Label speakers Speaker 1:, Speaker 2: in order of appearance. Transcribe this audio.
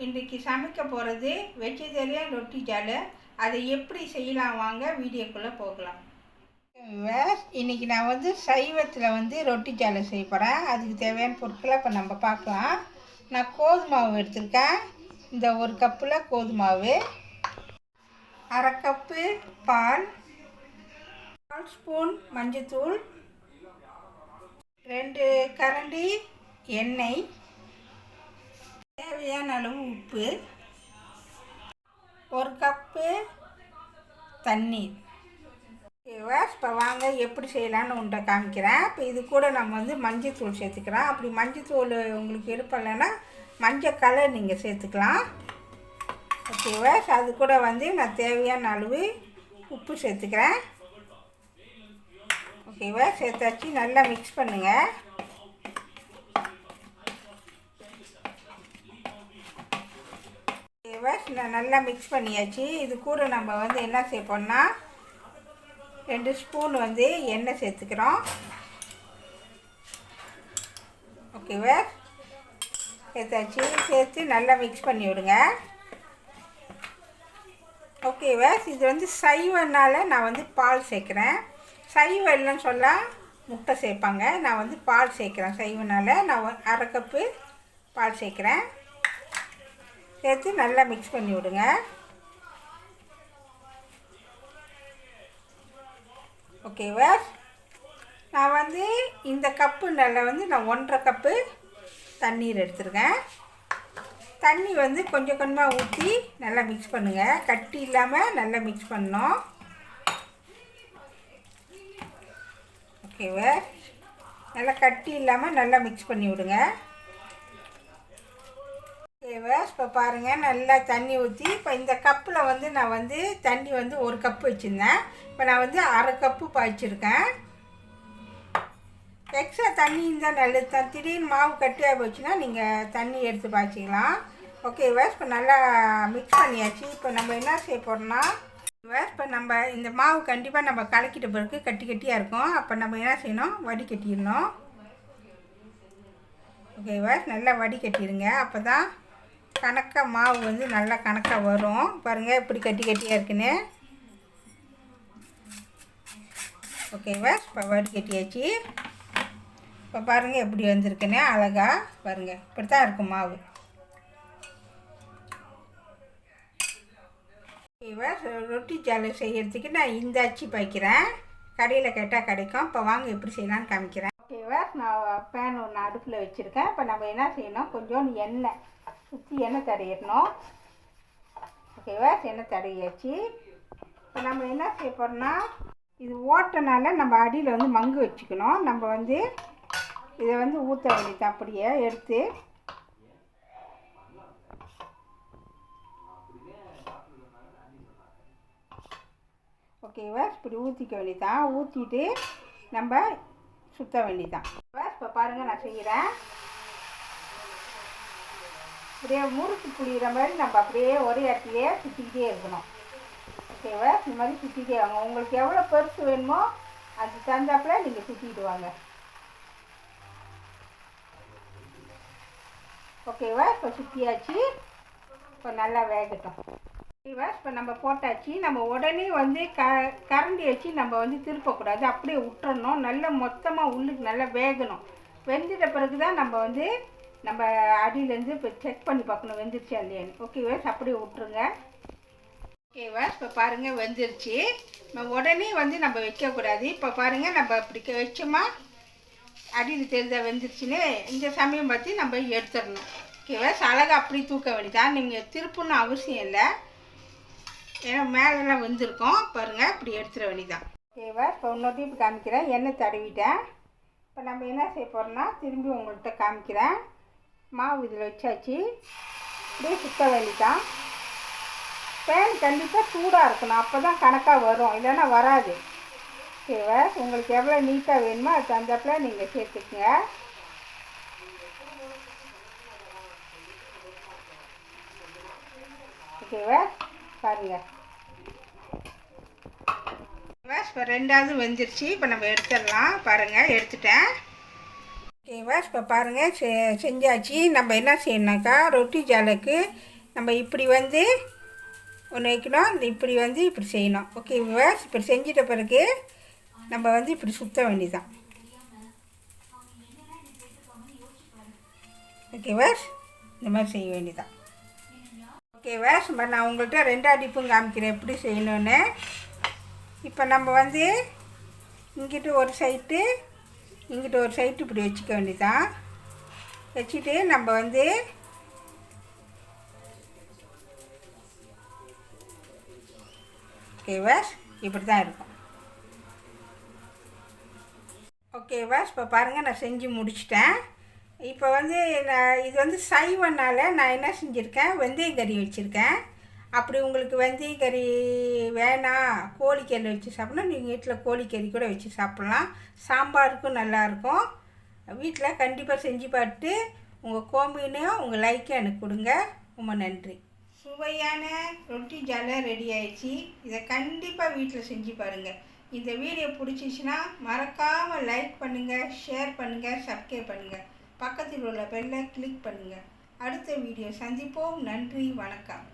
Speaker 1: இன்றைக்கி சமைக்க போகிறது வெஜிடேரியன் ரொட்டி ஜாலை. அதை எப்படி செய்யலாம் வாங்க வீடியோக்குள்ளே போகலாம். இன்றைக்கி நான் சைவத்தில் ரொட்டி ஜாலை செய்ய போகிறேன். அதுக்கு தேவையான பொருட்களை இப்போ நம்ம பார்க்கலாம். நான் கோதுமை மாவு எடுத்திருக்கேன். இந்த ஒரு கப்பில் கோதுமை மாவு, அரை கப்பு பால், 4 ஸ்பூன் மஞ்சத்தூள், 2 கரண்டி எண்ணெய், தேவையான அளவு உப்பு, 1 கப்பு தண்ணீர். இப்போ வாங்க எப்படி செய்யலான்னு உன்ட்ட காமிக்கிறேன். இப்போ இது கூட நம்ம மஞ்சத்தூள் சேர்த்துக்கிறோம். அப்படி மஞ்சத்தூள் உங்களுக்கு விருப்பம் இல்லைன்னா மஞ்சள் கலர் நீங்கள் சேர்த்துக்கலாம். ஓகேவா? அது கூட நான் தேவையான அளவு உப்பு சேர்த்துக்கிறேன். ஓகேவா? சேர்த்தாச்சு, நல்லா மிக்ஸ் பண்ணுங்கள். ஓகேவா? நல்லா மிக்ஸ் பண்ணியாச்சு. இது கூட நம்ம என்ன சேர்ப்போம்னா 2 ஸ்பூன் எண்ணெய் சேர்த்துக்கிறோம். ஓகேவா? சேர்த்தாச்சு, சேர்த்து நல்லா மிக்ஸ் பண்ணி விடுங்க. ஓகேவா? இது சைவனால நான் பால் சேர்க்குறேன். சைவம் இல்லைன்னு சொல்ல முட்டை சேர்ப்பாங்க. நான் பால் சேர்க்குறேன். சைவனால நான் அரை கப்பு பால் சேர்க்குறேன். சேர்த்து நல்லா மிக்ஸ் பண்ணி விடுங்க. ஓகேவா? நான் இந்த கப்பு நல்லா நான் 1.5 கப்பு தண்ணீர் எடுத்துருக்கேன். தண்ணி கொஞ்சம் கொஞ்சமாக ஊற்றி நல்லா மிக்ஸ் பண்ணுங்கள். கட்டி இல்லாமல் நல்லா மிக்ஸ் பண்ணணும். ஓகேவா? நல்லா கட்டி இல்லாமல் நல்லா மிக்ஸ் பண்ணி விடுங்க. ஓகேவா? இப்போ பாருங்கள், நல்லா தண்ணி ஊற்றி இப்போ இந்த கப்பில் நான் தண்ணி 1 கப்பு வச்சுருந்தேன். இப்போ நான் அரை கப்பு பாய்ச்சிருக்கேன். எக்ஸ்ட்ரா தண்ணி இருந்தால் நல்லது தான். திடீர்னு மாவு கட்டியாக போச்சுன்னா நீங்கள் தண்ணி எடுத்து பாய்ச்சிக்கலாம். ஓகேவா? இப்போ நல்லா மிக்ஸ் பண்ணியாச்சு. இப்போ நம்ம என்ன செய்ய போகிறோம்னா, இப்போ நம்ம இந்த மாவு கண்டிப்பாக நம்ம கலக்கிட்ட பிறகு கட்டி கட்டியாக இருக்கும். அப்போ நம்ம என்ன செய்யணும், வடிகட்டிடணும். ஓகேவா? நல்லா வடிகட்டிடுங்க. அப்போ தான் கணக்காக மாவு நல்லா கணக்காக வரும். பாருங்கள் இப்படி கட்டி கட்டியாக இருக்குன்னு. ஓகேவா? இப்போ வடிகட்டியாச்சு. இப்போ பாருங்கள் எப்படி வந்திருக்குன்னு. அழகாக பாருங்கள், இப்படி தான் இருக்கும் மாவு. ஓகேவா? ரொட்டி ஜாலை செய்கிறதுக்கு நான் இந்த அச்சு பாய்க்கிறேன். கடையில் கேட்டால் கிடைக்கும். இப்போ வாங்க எப்படி செய்யலான்னு காமிக்கிறேன். ஓகேவா? நான் பேன் ஒன்று அடுப்பில் வச்சுருக்கேன். இப்போ நம்ம என்ன செய்யணும், கொஞ்சோண்டு எண்ணெய் சுற்றி எண்ணெய் தடவிடணும். ஓகேவா? எண்ணெய் தடவியாச்சு. இப்போ நம்ம என்ன செய்ய போகிறோம்னா, இது ஓட்டனால நம்ம அடியில் மங்கு வச்சுக்கணும். நம்ம இதை ஊற்ற வேண்டியது அப்படியே எடுத்து. ஓகேவா? இப்படி ஊற்றிக்க வேண்டியதான். ஊற்றிட்டு நம்ம சுற்ற வேண்டியதான். இப்போ பாருங்கள் நான் செய்கிறேன். அப்படியே முறுக்கு புளிகிற மாதிரி நம்ம அப்படியே ஒரே இடத்துலையே சுற்றிக்கிட்டே இருக்கணும். ஓகேவா? இந்த மாதிரி சுற்றிக்கிட்டே வாங்க. உங்களுக்கு எவ்வளோ பெருசு வேணுமோ அதுக்கு தகுந்தாப்பில் நீங்கள் சுற்றிட்டு வாங்க. ஓகேவா? இப்போ சுற்றியாச்சு. இப்போ நல்லா வேகட்டும். ஓகேவா? இப்போ நம்ம போட்டாச்சு. நம்ம உடனே கரண்டி வச்சு நம்ம திருப்பக்கூடாது. அப்படியே விட்டுறணும். நல்லா மொத்தமாக உள்ளுக்கு நல்லா வேகணும். வெந்துட்ட பிறகு தான் நம்ம அடியிலேருந்து இப்போ செக் பண்ணி பார்க்கணும் வெந்துருச்சா இல்லையான்னு. ஓகேவா? அப்படியே விட்டுருங்க. ஓகேவா? இப்போ பாருங்கள் வெந்துருச்சு. நம்ம உடனே நம்ம வைக்கக்கூடாது. இப்போ பாருங்கள், நம்ம அப்படி வச்சோமா அடியில் தெரிஞ்சா வெந்துருச்சுன்னு இந்த சமயம் பார்த்து நம்ம எடுத்துடணும். ஓகேவா? அழகாக அப்படி தூக்க வேண்டியதான். நீங்கள் திருப்பணும்னு அவசியம் இல்லை. ஏன்னா மேலெல்லாம் வெந்திருக்கும். பாருங்கள் இப்படி எடுத்துட வேண்டியதான். ஓகேவா? இப்போ இன்னொரு இப்போ காமிக்கிறேன். எண்ணெய் தடவிட்டேன். இப்போ நம்ம என்ன செய்ய போகிறோம்னா, திரும்பி உங்கள்கிட்ட காமிக்கிறேன். மாவு இதில் வச்சாச்சு. அப்படியே சுற்ற வேண்டியதான். பேன் கண்டிப்பாக சூடாக இருக்கணும். அப்போ தான் கணக்காக வரும், இல்லைன்னா வராது. ஓகேவா? உங்களுக்கு எவ்வளோ நீட்டாக வேணுமோ அது தகுந்தாப்பில் நீங்கள் சேர்த்துக்குங்க. ஓகேவா? பாருங்கள். இப்போ 2வது வெந்துருச்சு. இப்போ நம்ம எடுத்துடலாம். பாருங்கள் எடுத்துட்டேன். ஓகேவா, இப்போ பாருங்கள் செஞ்சாச்சு. நம்ம என்ன செய்யணுனாக்கா ரொட்டி ஜாலுக்கு நம்ம இப்படி வந்து ஒன்று வைக்கணும், இந்த இப்படி வந்து இப்படி செய்யணும். ஓகேவா, இப்படி செஞ்சிட்ட பிறகு நம்ம வந்து இப்படி சுற்ற வேண்டியதுதான். ஓகேவா, இந்த மாதிரி செய்ய வேண்டியதான். ஓகேவா, சும்மா நான் உங்கள்கிட்ட 2 அடிப்பும் காமிக்கிறேன் எப்படி செய்யணுன்னு. இப்போ நம்ம வந்து இங்கிட்டு ஒரு சைட்டு இங்கிட்ட ஒரு சைட்டு இப்படி வச்சுக்க வேண்டியதான். வச்சுட்டு நம்ம வந்து ஓகேவா இப்படி தான் இருக்கும். ஓகேவா, இப்போ பாருங்கள் நான் செஞ்சு முடிச்சிட்டேன். இப்போ வந்து நான் இது வந்து சைவனால் நான் என்ன செஞ்சுருக்கேன், வெந்தய கறி வச்சுருக்கேன். அப்படி உங்களுக்கு வெந்தய கறி வேணாம், கோழிக்கறி வச்சு சாப்பிட்ணும், நீங்கள் வீட்டில் கோழிக்கறி கூட வச்சு சாப்பிட்லாம். சாம்பாருக்கும் நல்லாயிருக்கும். வீட்டில் கண்டிப்பாக செஞ்சு பார்த்துட்டு உங்கள் கோம்பினையும் உங்கள் லைக்கையும் எனக்கு கொடுங்க. ரொம்ப நன்றி. சுவையான ரொட்டி ஜாலை ரெடி ஆயிடுச்சு. இதை கண்டிப்பாக வீட்டில் செஞ்சு பாருங்கள். இந்த வீடியோ பிடிச்சிச்சின்னா மறக்காமல் லைக் பண்ணுங்கள், ஷேர் பண்ணுங்கள், சப்ஸ்கிரைப் பண்ணுங்கள். பக்கத்தில் உள்ள பெல்லை கிளிக் பண்ணுங்கள். அடுத்த வீடியோ சந்திப்போம். நன்றி, வணக்கம்.